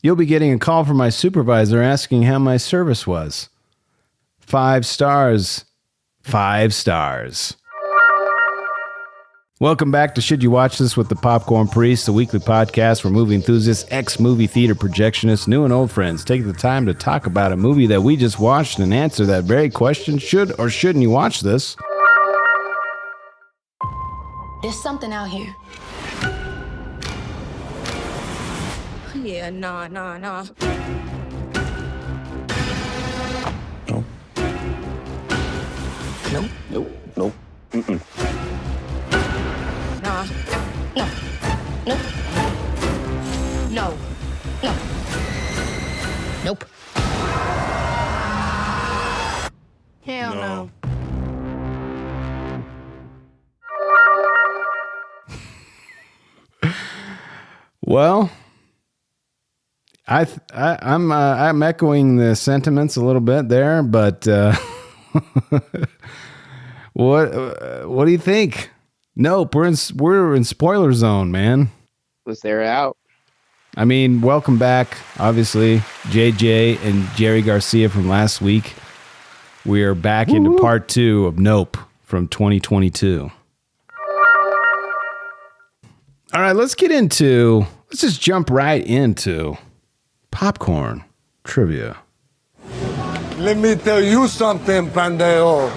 You'll be getting a call from my supervisor asking how my service was. 5 stars. 5 stars. Welcome back to Should You Watch This with the Popcorn Priest, the weekly podcast where movie enthusiasts, ex-movie theater projectionists, new and old friends take the time to talk about a movie that we just watched and answer that very question, should or shouldn't you watch this? There's something out here. Yeah, nah. No. Nope. Nope. Mm-mm. Nah. No. Nope. No. No. Nope. Hell no. Well, I'm echoing the sentiments a little bit there, but what do you think? Nope, we're in spoiler zone, man. Was there out? I mean, welcome back, obviously, JJ and Gerry Garcia from last week. We are back into part 2 of Nope from 2022. All right, let's just jump right into popcorn trivia. Let me tell you something, pendejo.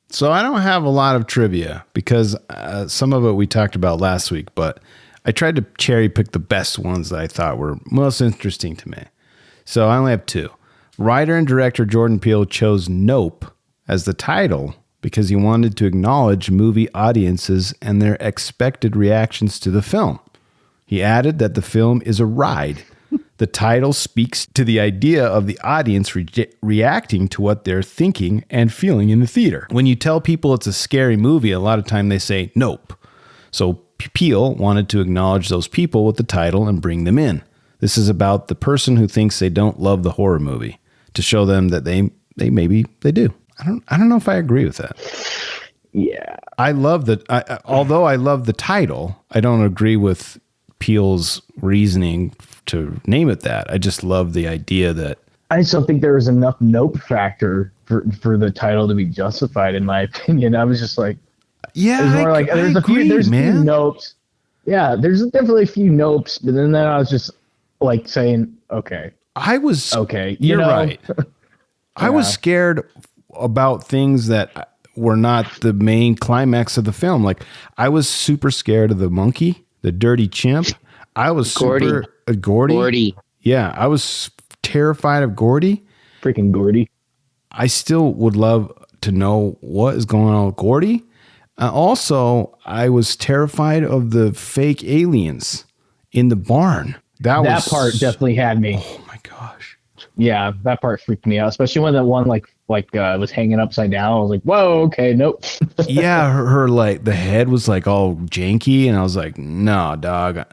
So I don't have a lot of trivia because some of it we talked about last week, but I tried to cherry pick the best ones that I thought were most interesting to me. So I only have 2. Writer and director Jordan Peele chose Nope as the title because he wanted to acknowledge movie audiences and their expected reactions to the film. He added that the film is a ride. The title speaks to the idea of the audience reacting to what they're thinking and feeling in the theater. When you tell people it's a scary movie, a lot of time they say nope. So Peele wanted to acknowledge those people with the title and bring them in. This is about the person who thinks they don't love the horror movie, to show them that they maybe they do. I don't know if I agree with that. Yeah. Although I love the title, I don't agree with Peele's reasoning to name it that. I just love the idea that I just don't think there was enough nope factor for the title to be justified, in my opinion. I was just like, yeah, there's a few nopes. Yeah, there's definitely a few nopes, but then I was just like saying, okay. You're right. I was scared about things that were not the main climax of the film. Like, I was super scared of the monkey, the dirty chimp. I was Gordy. Gordy. Yeah, I was terrified of Gordy. Freaking Gordy. I still would love to know what is going on with Gordy. Also, I was terrified of the fake aliens in the barn. That part definitely had me. Oh my gosh. Yeah, that part freaked me out, especially when that one was hanging upside down. I was like, whoa, okay, nope. Yeah, her like the head was like all janky, and I was like, no, dog,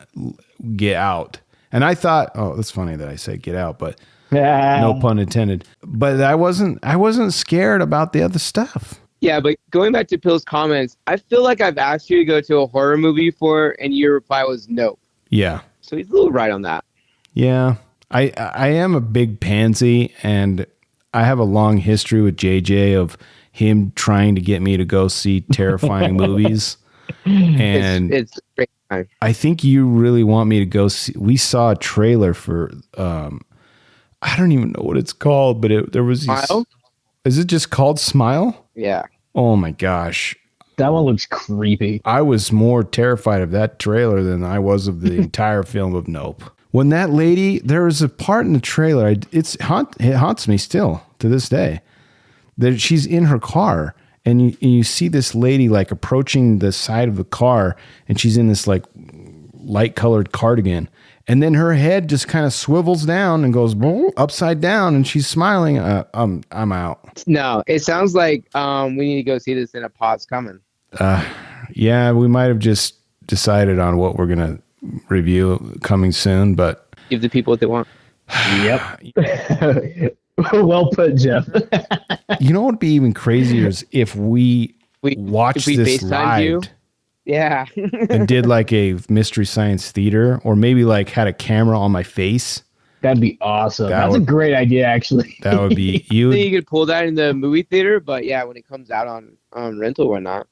get out. And I thought, oh, that's funny that I said get out, but no pun intended. But I wasn't scared about the other stuff. Yeah, but going back to Peele's comments, I feel like I've asked you to go to a horror movie before, and your reply was no. Yeah. So he's a little right on that. Yeah. I am a big pansy, and I have a long history with JJ of him trying to get me to go see terrifying movies. And it's a great time. I think you really want me to go see. We saw a trailer for, I don't even know what it's called, but there was Smile? Is it just called Smile? Yeah. Oh my gosh. That one looks creepy. I was more terrified of that trailer than I was of the entire film of Nope. When that lady, there was a part in the trailer, it haunts me still to this day, that she's in her car and you see this lady like approaching the side of the car, and she's in this like light colored cardigan, and then her head just kind of swivels down and goes upside down, and she's smiling. I'm out. No, it sounds like we need to go see this in a pod's coming. Yeah, we might have just decided on what we're gonna review coming soon, but give the people what they want. Yep. Well put, Jeff. You know what would be even crazier is if we watched this FaceTime live. you? Yeah. and did like a Mystery Science Theater, or maybe like had a camera on my face. That'd be awesome. That That's a would- great idea, actually. That would be I you. think you could pull that in the movie theater, but yeah, when it comes out on rental or not.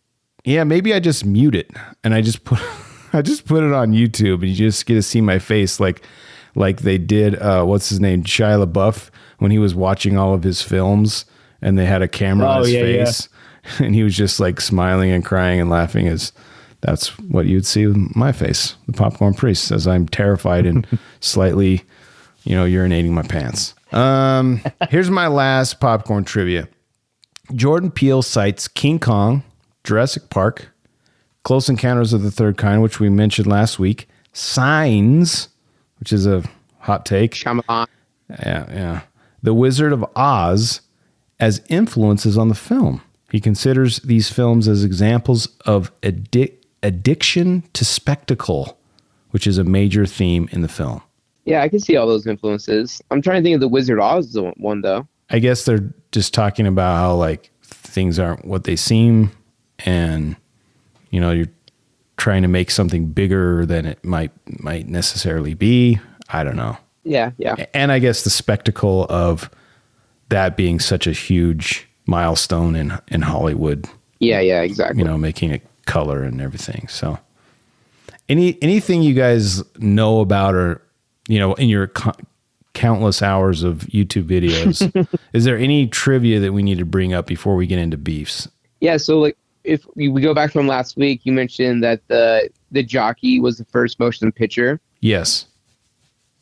Yeah, maybe I just mute it and I just put it on YouTube, and you just get to see my face like they did what's his name, Shia LaBeouf, when he was watching all of his films and they had a camera on his face and he was just like smiling and crying and laughing. That's what you'd see with my face, the Popcorn Priest, as I'm terrified and slightly, urinating my pants. Here's my last popcorn trivia. Jordan Peele cites King Kong, Jurassic Park, Close Encounters of the Third Kind, which we mentioned last week, Signs, which is a hot take. Shyamalan. Yeah. The Wizard of Oz as influences on the film. He considers these films as examples of addiction to spectacle, which is a major theme in the film. Yeah, I can see all those influences. I'm trying to think of the Wizard of Oz one though. I guess they're just talking about how like things aren't what they seem, and you're trying to make something bigger than it might necessarily be. I don't know. Yeah. And I guess the spectacle of that being such a huge milestone in Hollywood. Yeah, exactly. Making it color and everything. So anything you guys know about, or, in your countless hours of YouTube videos, is there any trivia that we need to bring up before we get into beefs? Yeah, so like if we go back from last week, you mentioned that the jockey was the first motion picture. Yes.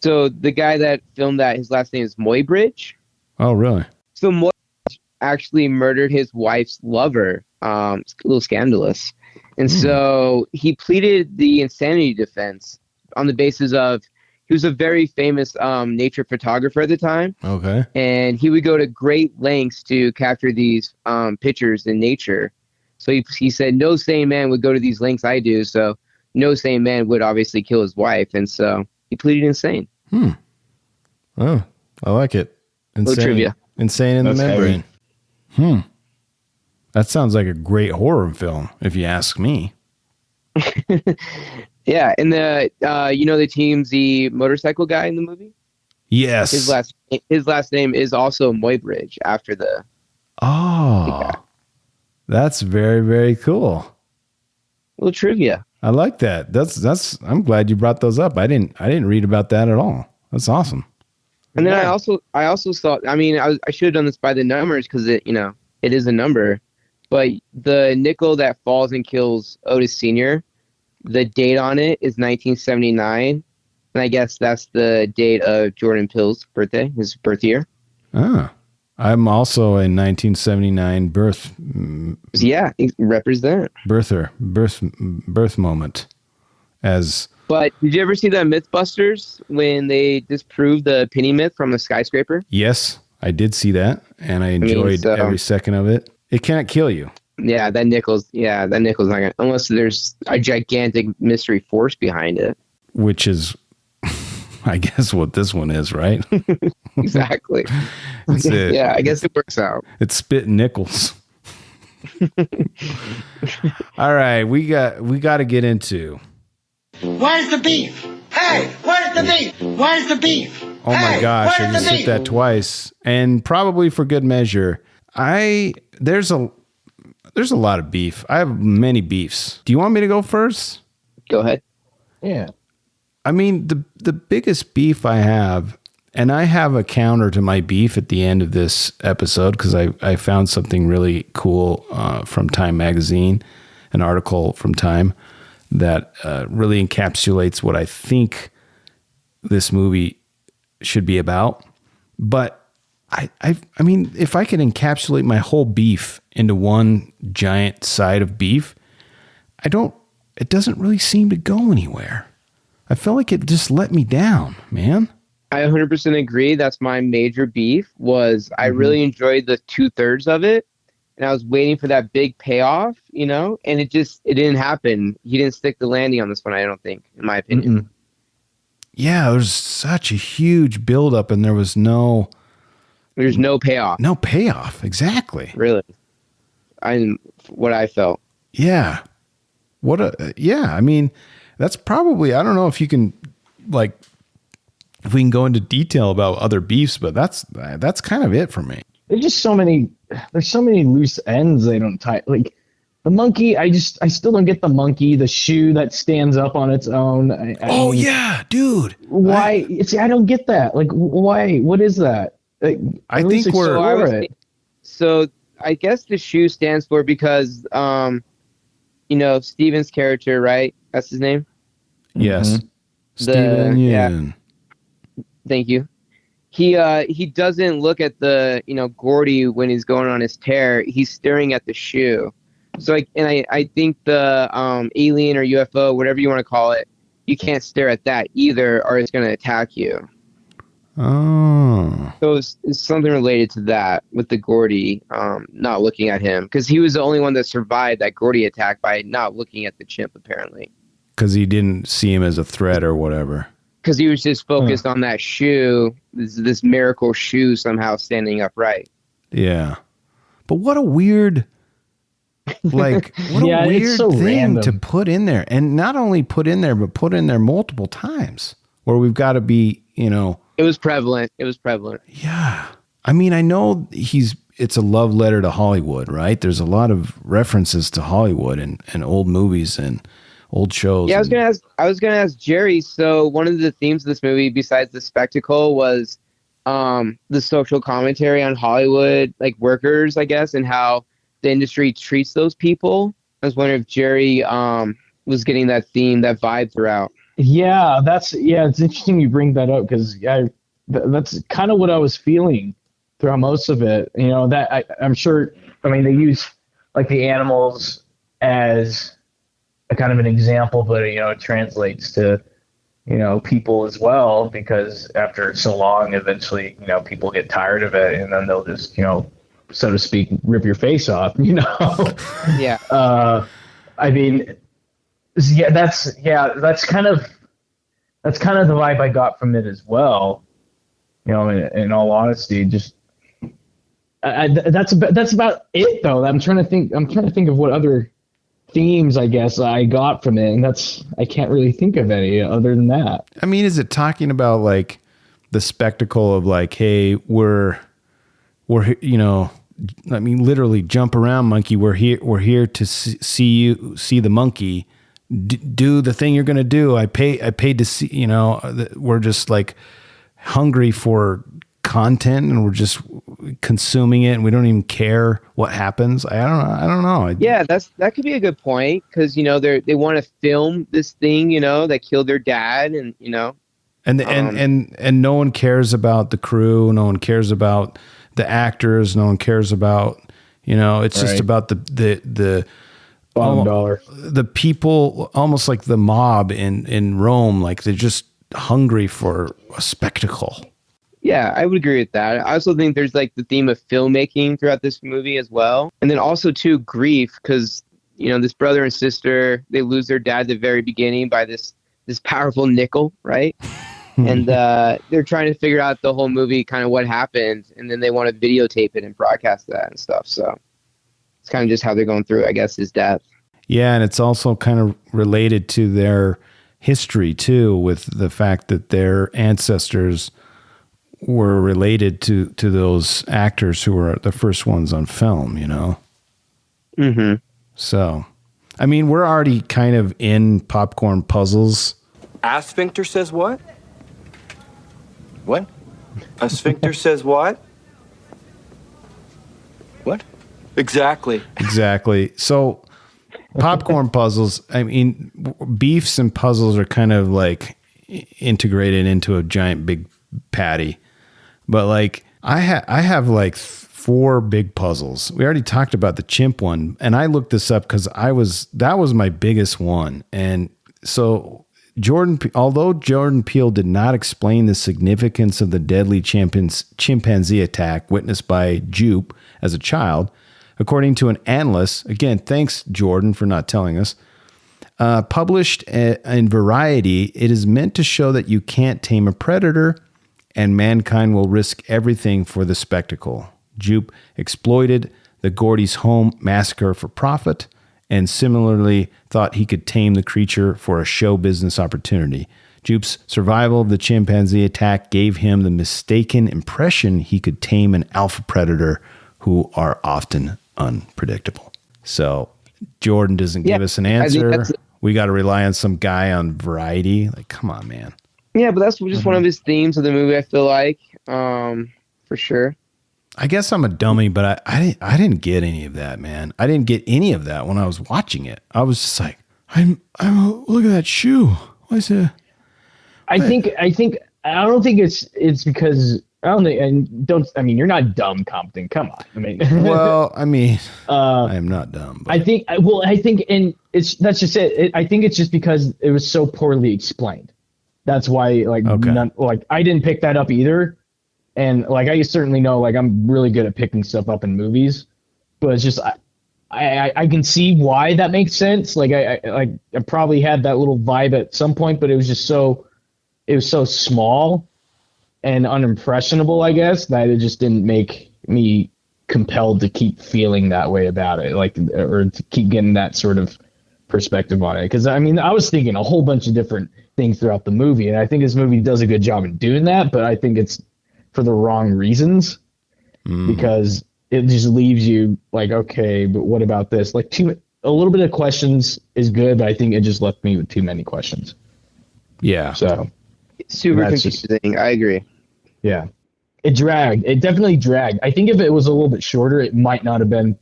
So the guy that filmed that, his last name is Muybridge. Oh, really? So Muybridge actually murdered his wife's lover. It's a little scandalous. And so he pleaded the insanity defense on the basis of he was a very famous nature photographer at the time. Okay. And he would go to great lengths to capture these pictures in nature. So he said no sane man would go to these lengths I do. So no sane man would obviously kill his wife. And so he pleaded insane. Oh, I like it. Little trivia. Insane in That's the membrane. That sounds like a great horror film, if you ask me. Yeah, and the team's the motorcycle guy in the movie. Yes. His last name is also Muybridge after the. Oh, that's very, very cool. Little trivia. I like that. That's. I'm glad you brought those up. I didn't read about that at all. That's awesome. And then I also saw. I mean, I should have done this by the numbers because it is a number, but the nickel that falls and kills Otis Sr., the date on it is 1979, and I guess that's the date of Jordan Peele's birthday, his birth year. Ah, I'm also a 1979 birth. Yeah, represent. Birth moment. But did you ever see the Mythbusters when they disproved the penny myth from a skyscraper? Yes, I did see that, and I enjoyed every second of it. It can't kill you. Yeah, that nickel's not gonna, unless there's a gigantic mystery force behind it. Which is, I guess, what this one is, right? Exactly. Yeah, I guess it works out. It's spitting nickels. All right, we got to get into. Where's the beef? Hey, where's the beef? Where's the beef? Oh my gosh, I just hit that twice, and probably for good measure. There's a lot of beef. I have many beefs. Do you want me to go first? Go ahead. Yeah. I mean, the biggest beef I have, and I have a counter to my beef at the end of this episode because I found something really cool from Time Magazine, an article from Time that really encapsulates what I think this movie should be about. But I mean, if I could encapsulate my whole beef into one giant side of beef, it doesn't really seem to go anywhere. I feel like it just let me down, man. I 100% agree. That's my major beef was I really enjoyed the 2/3 of it. And I was waiting for that big payoff, and it didn't happen. He didn't stick the landing on this one, I don't think, in my opinion. Yeah, there's such a huge buildup, and there's no payoff. No payoff, exactly. Really. What I felt. Yeah. Yeah. I mean, that's probably, I don't know if you can like, if we can go into detail about other beefs, but that's kind of it for me. There's so many loose ends they don't tie. Like the monkey, I still don't get the monkey, the shoe that stands up on its own. I mean, yeah, dude. Why? I don't get that. Like, why? What is that? Like, I think we're so I guess the shoe stands for because Steven's character, right? That's his name. Yes. Mm-hmm. Steven Yeun. Thank you. He doesn't look at the Gordy when he's going on his tear. He's staring at the shoe. So I think the alien or UFO, whatever you want to call it, you can't stare at that either, or it's going to attack you. Oh. So it's something related to that with the Gordy not looking at him, because he was the only one that survived that Gordy attack by not looking at the chimp, apparently. Because he didn't see him as a threat or whatever. Because he was just focused on that shoe, this miracle shoe somehow standing upright. Yeah. But what a weird, like, what a weird so thing random to put in there. And not only put in there, but put in there multiple times where we've got to be, It was prevalent. Yeah. I mean, I know it's a love letter to Hollywood, right? There's a lot of references to Hollywood and old movies and old shows. Yeah, I was gonna ask Gerry. So one of the themes of this movie, besides the spectacle, was the social commentary on Hollywood, like workers, I guess, and how the industry treats those people. I was wondering if Gerry was getting that theme, that vibe throughout. Yeah, it's interesting you bring that up, because that's kind of what I was feeling throughout most of it. I'm sure. I mean, they use like the animals as a kind of an example, but it translates to people as well, because after so long, eventually people get tired of it, and then they'll just so to speak rip your face off. Yeah. I mean, that's kind of the vibe I got from it as well. In all honesty, just that's about it though. I'm trying to think of what other themes I guess I got from it, and I can't really think of any other than that. I mean, is it talking about like the spectacle of like, hey, we're I mean, literally jump around, monkey. We're here to see the monkey do the thing you're going to do. I paid to see, we're just like hungry for content and we're just consuming it and we don't even care what happens. I don't know. Yeah, that could be a good point, because they want to film this thing that killed their dad, and and no one cares about the crew, no one cares about the actors, no one cares about it's just about the bottom dollar, the people, almost like the mob in Rome, like they're just hungry for a spectacle. Yeah, I would agree with that. I also think there's like the theme of filmmaking throughout this movie as well. And then also too, grief, because, this brother and sister, they lose their dad at the very beginning by this powerful nickel, right? And they're trying to figure out the whole movie, kind of what happened. And then they want to videotape it and broadcast that and stuff. So it's kind of just how they're going through, I guess, his death. Yeah, and it's also kind of related to their history too, with the fact that their ancestors were related to those actors who were the first ones on film, Mm-hmm. So, I mean, we're already kind of in popcorn puzzles. A sphincter says what? What? A sphincter says what? What? Exactly. So, popcorn puzzles, I mean, beefs and puzzles are kind of like integrated into a giant big patty. But like I have like 4 big puzzles. We already talked about the chimp one, and I looked this up because that was my biggest one. And so although Jordan Peele did not explain the significance of the deadly chimpanzee attack witnessed by Jupe as a child, according to an analyst, again, thanks Jordan for not telling us, published in Variety, it is meant to show that you can't tame a predator and mankind will risk everything for the spectacle. Jupe exploited the Gordy's home massacre for profit, and similarly thought he could tame the creature for a show business opportunity. Jupe's survival of the chimpanzee attack gave him the mistaken impression he could tame an alpha predator who are often unpredictable. So Jordan doesn't give us an answer. We got to rely on some guy on Variety. Like, come on, man. Yeah, but that's just one of his themes of the movie, I feel like, for sure. I guess I'm a dummy, but I didn't get any of that, man. I didn't get any of that when I was watching it. I was just like, I'm look at that shoe. What is it? I don't think it's because I don't think, I mean, you're not dumb, Compton. Come on. I mean, well, I mean, I am not dumb. But. I think, and that's just it. I think it's just because it was so poorly explained. That's why, I didn't pick that up either. And like, I certainly know, like, I'm really good at picking stuff up in movies, but it's just, I can see why that makes sense. Like, I probably had that little vibe at some point, but it was so small and unimpressionable, I guess, that it just didn't make me compelled to keep feeling that way about it, like, or to keep getting that sort of perspective on it. Because I mean, I was thinking a whole bunch of different things throughout the movie, and I think this movie does a good job in doing that, but I think it's for the wrong reasons, because it just leaves you like, okay, but what about this? Like, a little bit of questions is good, but I think it just left me with too many questions. Yeah. So super confusing. I agree. Yeah. It dragged. It definitely dragged. I think if it was a little bit shorter, it might not have been,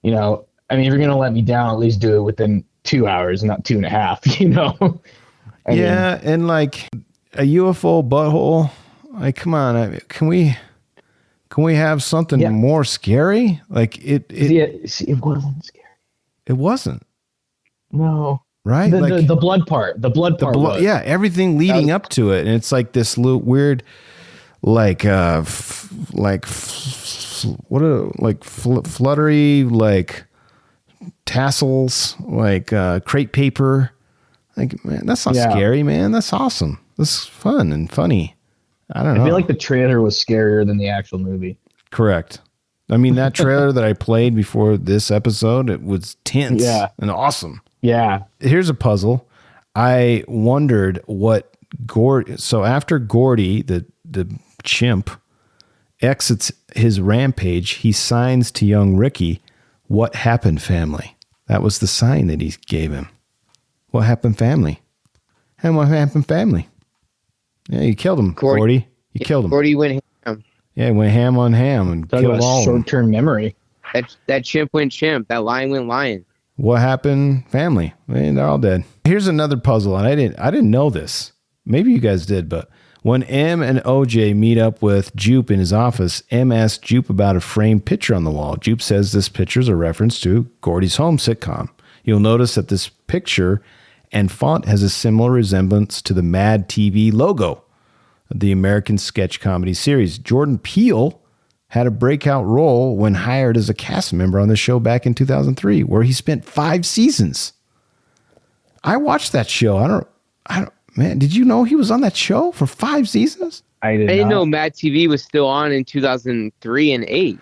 I mean, if you're going to let me down, at least do it within 2 hours, not 2.5, I mean, and like a UFO butthole, like, come on, can we have something more scary? Like it wasn't scary. It wasn't. No. Right? The blood part. The blood part. Yeah, everything leading up to it. And it's like this little weird, fluttery, like tassels, like crepe paper. Like, man, that's not scary, man. That's awesome. This is fun and funny. I don't know. I feel like the trailer was scarier than the actual movie. Correct. I mean, that trailer that I played before this episode, it was tense and awesome. Yeah. Here's a puzzle. I wondered what so after Gordy, the chimp, exits his rampage, he signs to young Ricky, "What happened, family?" That was the sign that he gave him. What happened, family? And what happened, family? Yeah, you killed him, Gordy. You killed him. Gordy went ham. Yeah, went ham on ham and killed all of them. Short-term memory. That chimp went chimp. That lion went lion. What happened, family? Man, they're all dead. Here's another puzzle, and I didn't know this. Maybe you guys did, but when M and OJ meet up with Jupe in his office, M asks Jupe about a framed picture on the wall. Jupe says this picture is a reference to Gordy's home sitcom. You'll notice that this picture and font has a similar resemblance to the Mad TV logo, the American sketch comedy series. Jordan Peele had a breakout role when hired as a cast member on the show back in 2003, where he spent 5 seasons. I watched that show. I don't, man, did you know he was on that show for 5 seasons? I didn't know Mad TV was still on in 2003 and 8.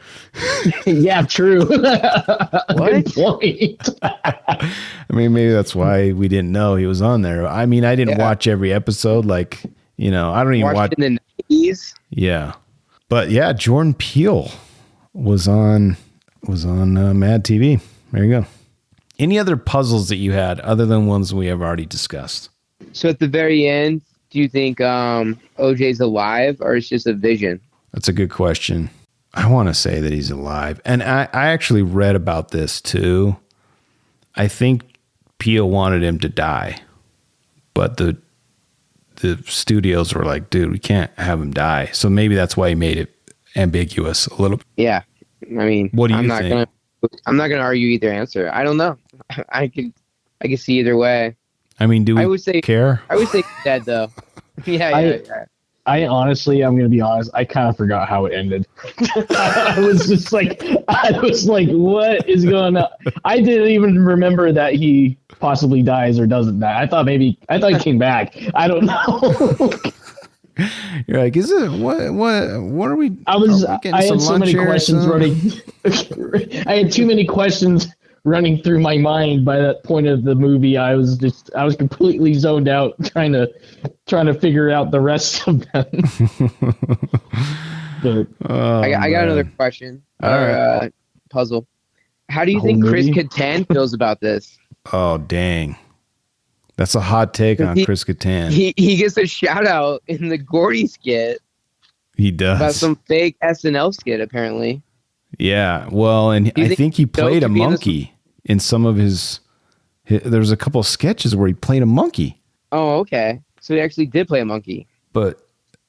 Yeah, true. What? Good point. I mean, maybe that's why we didn't know he was on there. I mean, I didn't watch every episode. Like, I don't even watch in the 90s. Yeah. But yeah, Jordan Peele was on Mad TV. There you go. Any other puzzles that you had other than ones we have already discussed? So at the very end, do you think OJ's alive or it's just a vision? That's a good question. I want to say that he's alive. And I actually read about this too. I think Peele wanted him to die, but the studios were like, dude, we can't have him die. So maybe that's why he made it ambiguous a little. Yeah. I mean, what do you think? I'm not going to argue either answer. I don't know. I can see either way. I mean, do we care? I would say dead though. Yeah. I honestly, I'm going to be honest, I kind of forgot how it ended. I was like, what is going on? I didn't even remember that he possibly dies or doesn't die. I thought he came back. I don't know. You're like, is it what are we? I had so many questions running. I had too many questions running through my mind by that point of the movie. I was completely zoned out trying to figure out the rest of them. But I got another question All or puzzle. How do you think Chris movie? Kattan feels about this? Oh, dang. That's a hot take on Chris Kattan. He gets a shout out in the Gordy skit He about does. some fake SNL skit, apparently. Yeah. Well, and Do you I think he Joe played a could be in this monkey in some of his. There was a couple of sketches where he played a monkey, Oh, okay. So he actually did play a monkey. but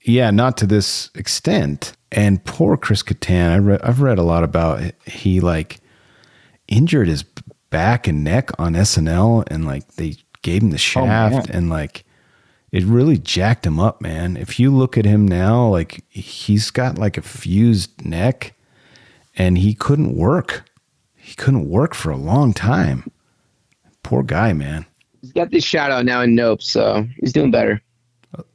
yeah, not to this extent. And poor Chris Kattan, I've read a lot about it. He like injured his back and neck on SNL, and like they gave him the shaft, and like it really jacked him up, man. If you look at him now, like he's got like a fused neck, and he couldn't work. He couldn't work for a long time. Poor guy, man. He's got this shout out now in Nope, so he's doing better.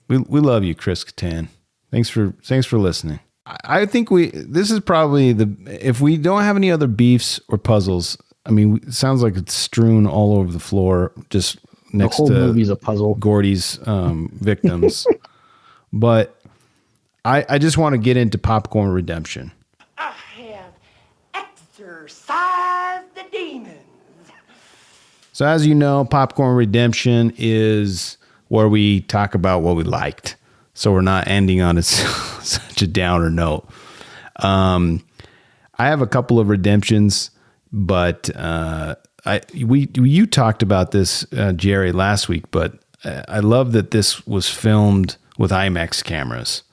We love you, Chris Kattan. Thanks for listening. I think this is probably if we don't have any other beefs or puzzles. I mean, it sounds like it's strewn all over the floor, just next the whole to movie's a puzzle. Gordy's victims. But I just want to get into Popcorn Redemption. I have exorcised the demons. So as you know, Popcorn Redemption is where we talk about what we liked. So we're not ending on such a downer note. I have a couple of redemptions, but you talked about this, Gerry, last week. But I love that this was filmed with IMAX cameras,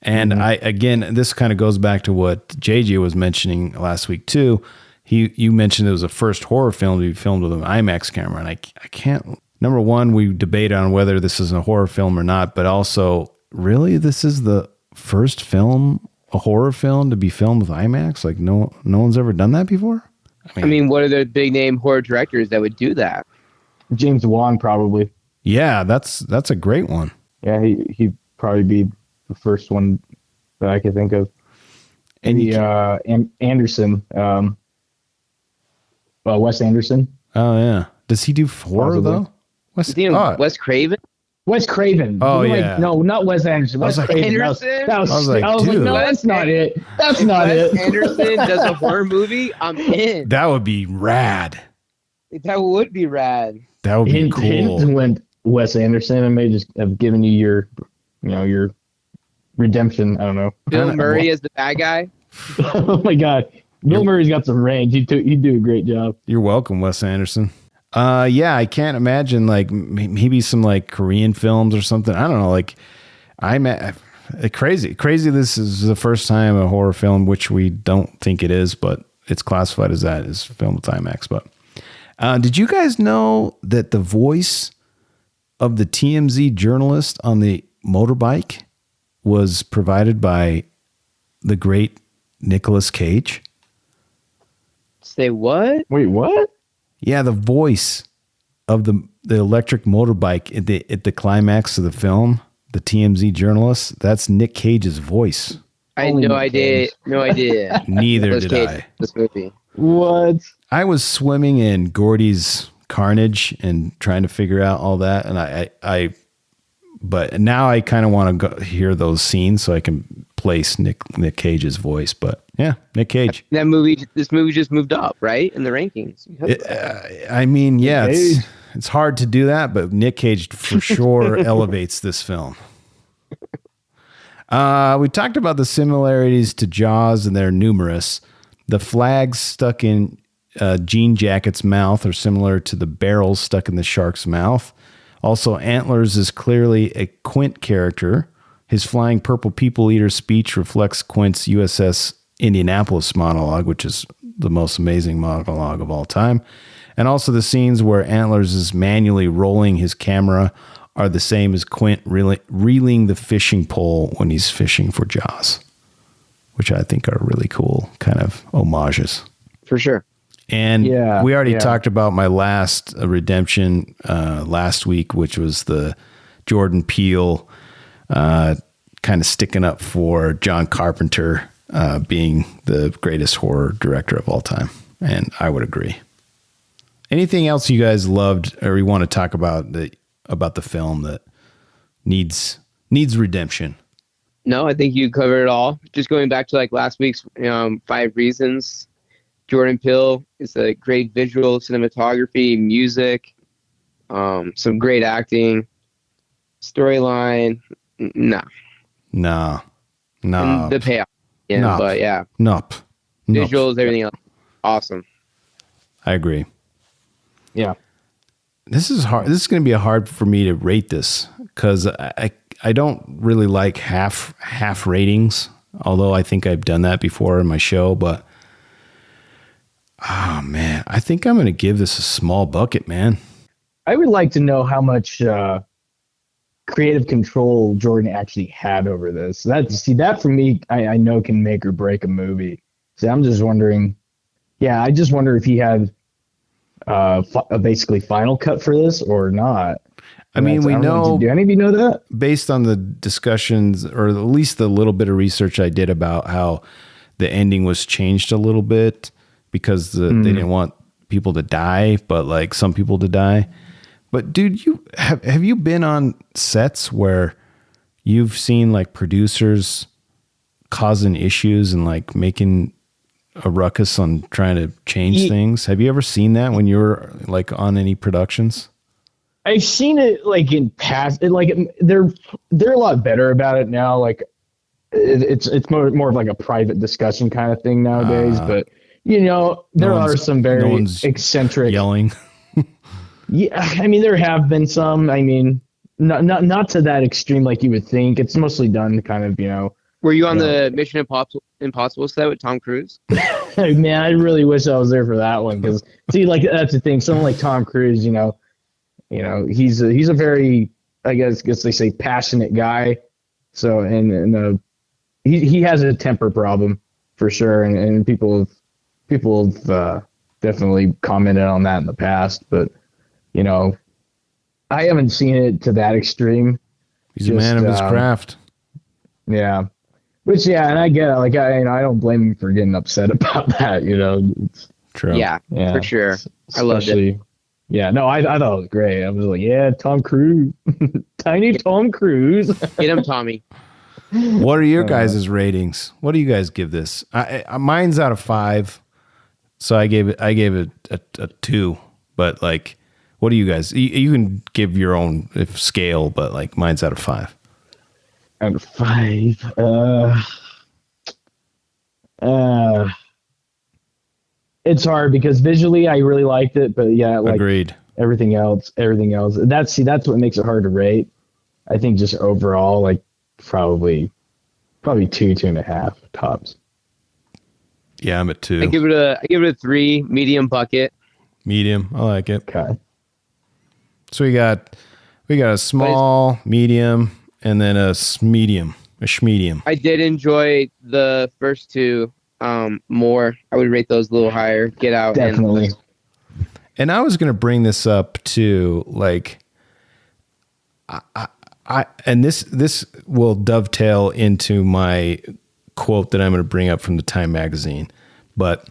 and this kind of goes back to what JJ was mentioning last week too. You mentioned it was the first horror film to be filmed with an IMAX camera, and I can't. Number one, we debate on whether this is a horror film or not, but also, really, this is the first a horror film to be filmed with IMAX? Like no one's ever done that before? I mean, what are the big name horror directors that would do that? James Wan probably. Yeah, that's a great one. Yeah, he'd probably be the first one that I could think of. And Anderson, Wes Anderson. Oh yeah, does he do horror though? Wes Craven? Wes Craven. Oh, Who am I- yeah. No, not Wes Anderson. I was Wes like, Craven. Anderson? I was like, like, dude. no, that's not it. That's not Wes it. Anderson does a horror movie, I'm in. That would be rad. That would be rad. That would be Hint cool. went Wes Anderson. I may just have given you your redemption. I don't know. Bill Murray as the bad guy. Oh my God, Bill Murray's got some range. He'd do a great job. You're welcome, Wes Anderson. Yeah, I can't imagine like maybe some like Korean films or something. I don't know. Like crazy. This is the first time a horror film, which we don't think it is, but it's classified as that, is filmed with IMAX. But did you guys know that the voice of the TMZ journalist on the motorbike was provided by the great Nicolas Cage? Say what? Wait, what? Yeah, the voice of the electric motorbike at the climax of the film, the TMZ journalist, that's Nick Cage's voice. I had Holy no idea. Cage. No idea. Neither Nicolas did Cage I. in This movie. What? I was swimming in Gordy's carnage and trying to figure out all that, and but now I kind of want to hear those scenes so I can place Nick Cage's voice. But yeah, Nick Cage. This movie just moved up, right, in the rankings. I mean, yeah, Cage. it's hard to do that, but Nick Cage for sure elevates this film. We talked about the similarities to Jaws, and they're numerous. The flags stuck in Jean Jacket's mouth are similar to the barrels stuck in the shark's mouth. Also, Antlers is clearly a Quint character. His flying purple people eater speech reflects Quint's USS Indianapolis monologue, which is the most amazing monologue of all time. And also the scenes where Antlers is manually rolling his camera are the same as Quint reeling the fishing pole when he's fishing for Jaws, which I think are really cool kind of homages. For sure. And Yeah, we already yeah. talked about my last redemption last week, which was the Jordan Peele kind of sticking up for John Carpenter being the greatest horror director of all time. And I would agree. Anything else you guys loved or you want to talk about about the film that needs redemption? No, I think you covered it all. Just going back to like last week's 5 reasons. Jordan Peele is a great visual cinematography, music, some great acting, storyline. No. And the payoff. Yeah, Nope. but yeah. Nope. Visuals, everything else. Awesome. I agree. Yeah. This is hard. This is going to be hard for me to rate this because I don't really like half ratings, although I think I've done that before in my show. But oh man, I think I'm going to give this a small bucket, man. I would like to know how much creative control Jordan actually had over this. That for me, I know can make or break a movie. So I'm just wondering. Yeah, I just wonder if he had a basically final cut for this or not. I mean, we know. Do any of you know that? Based on the discussions, or at least the little bit of research I did about how the ending was changed a little bit because they didn't want people to die, but like some people to die. But dude, have you been on sets where you've seen like producers causing issues and like making a ruckus on trying to change things? Have you ever seen that when you were like on any productions? I've seen it like in past. They're a lot better about it now. Like it's more of like a private discussion kind of thing nowadays. But there are some very eccentric yelling. Yeah, I mean there have been some. I mean, not to that extreme like you would think. It's mostly done kind of Were you on the Mission Impossible set with Tom Cruise? Man, I really wish I was there for that one because see, like that's the thing. Someone like Tom Cruise, he's a very, I guess they say, passionate guy. So and he has a temper problem for sure, and people have definitely commented on that in the past. But I haven't seen it to that extreme. He's a man of his craft. Yeah. Which, yeah, and I get it. Like, I don't blame him for getting upset about that, It's, true. Yeah, for sure. I loved it. Yeah, no, I thought it was great. I was like, yeah, Tom Cruise. Tiny Tom Cruise. Get him, Tommy. What are your guys' ratings? What do you guys give this? Mine's out of 5. So I gave it a 2. But, like, what do you guys? You can give your own scale, but, like, mine's out of 5. Out of 5. It's hard because visually I really liked it, but yeah, like agreed. Everything else. That's what makes it hard to rate. I think just overall, like probably 2.5 tops. Yeah, I'm at 2. I give it a 3, medium bucket. Medium, I like it. Okay. So we got a small, medium, and then a schmedium. I did enjoy the first 2 more. I would rate those a little higher. Get Out. Definitely. And I was going to bring this up too, like, and this will dovetail into my quote that I'm going to bring up from the Time magazine, but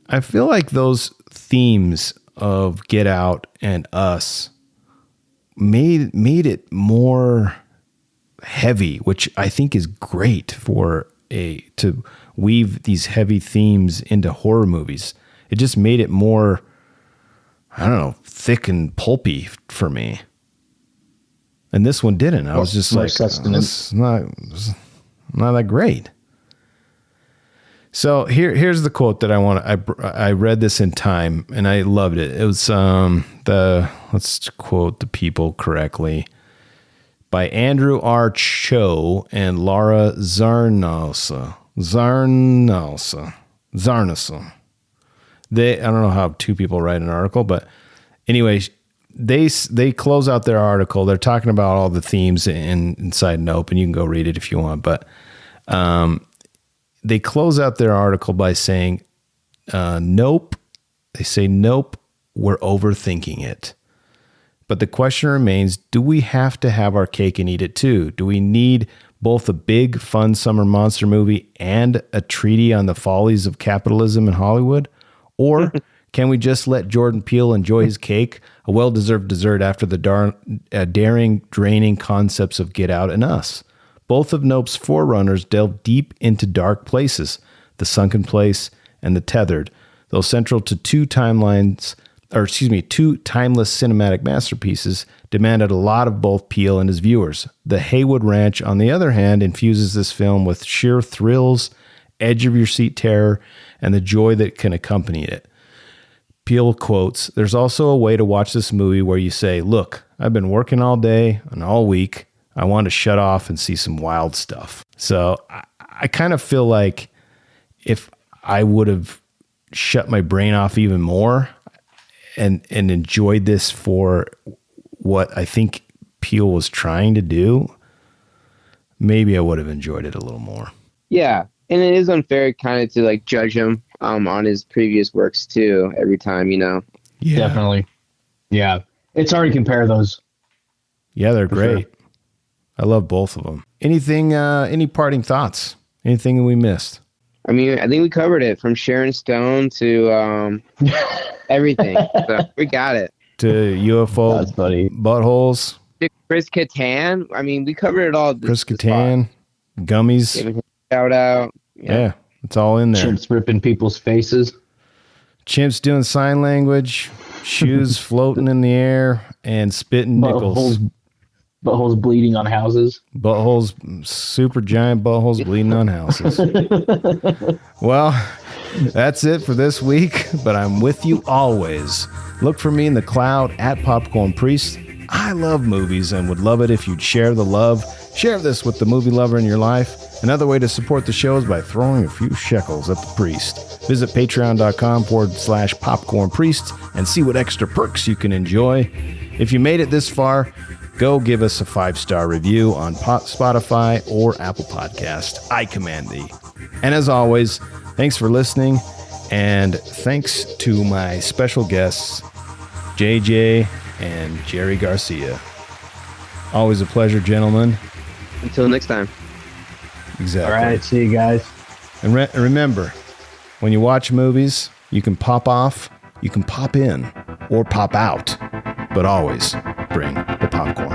I feel like those themes of Get Out and Us made it more heavy, which I think is great to weave these heavy themes into horror movies. It just made it more, I don't know, thick and pulpy for me. And this one didn't. I was just like, it's not that great. So here's the quote that I read this in Time and I loved it. It was let's quote the people correctly, by Andrew R. Cho and Laura Zarnosa. I don't know how 2 people write an article, but anyway, they close out their article. They're talking about all the themes inside Nope, and you can go read it if you want. But they close out their article by saying, Nope. They say, Nope, we're overthinking it. But the question remains, do we have to have our cake and eat it too? Do we need both a big, fun summer monster movie and a treatise on the follies of capitalism in Hollywood? Or Can we just let Jordan Peele enjoy his cake? A well-deserved dessert after the daring, draining concepts of Get Out and Us. Both of Nope's forerunners delve deep into dark places, The Sunken Place and The Tethered, though central to two timeless cinematic masterpieces, demanded a lot of both Peele and his viewers. The Haywood Ranch, on the other hand, infuses this film with sheer thrills, edge-of-your-seat terror, and the joy that can accompany it. Peele quotes, "There's also a way to watch this movie where you say, look, I've been working all day and all week. I want to shut off and see some wild stuff." So I kind of feel like if I would have shut my brain off even more and enjoyed this for what I think Peele was trying to do, maybe I would have enjoyed it a little more. Yeah. And it is unfair kind of to like judge him on his previous works too every time, you know. Yeah. Definitely. Yeah. It's hard to compare those. Yeah, they're great. Sure. I love both of them. Anything, any parting thoughts? Anything we missed? I mean, I think we covered it from Sharon Stone to everything. So we got it. To UFO buttholes. Chris Kattan. I mean, we covered it all. Chris Kattan, gummies. Shout out. Yeah, it's all in there. Chimps ripping people's faces. Chimps doing sign language, shoes floating in the air, and spitting nickels. Buttholes bleeding on houses. Buttholes, super giant buttholes bleeding on houses. Well, that's it for this week, but I'm with you always. Look for me in the cloud at Popcorn Priest. I love movies and would love it if you'd share the love. Share this with the movie lover in your life. Another way to support the show is by throwing a few shekels at the priest. Visit patreon.com/popcorn priest and see what extra perks you can enjoy. If you made it this far, go give us a 5-star review on Spotify or Apple Podcast. I command thee. And as always, thanks for listening, and thanks to my special guests, JJ and Gerry Garcia. Always a pleasure, gentlemen. Until next time. Exactly. All right, see you guys. And remember, when you watch movies, you can pop off, you can pop in, or pop out, but always bring the popcorn.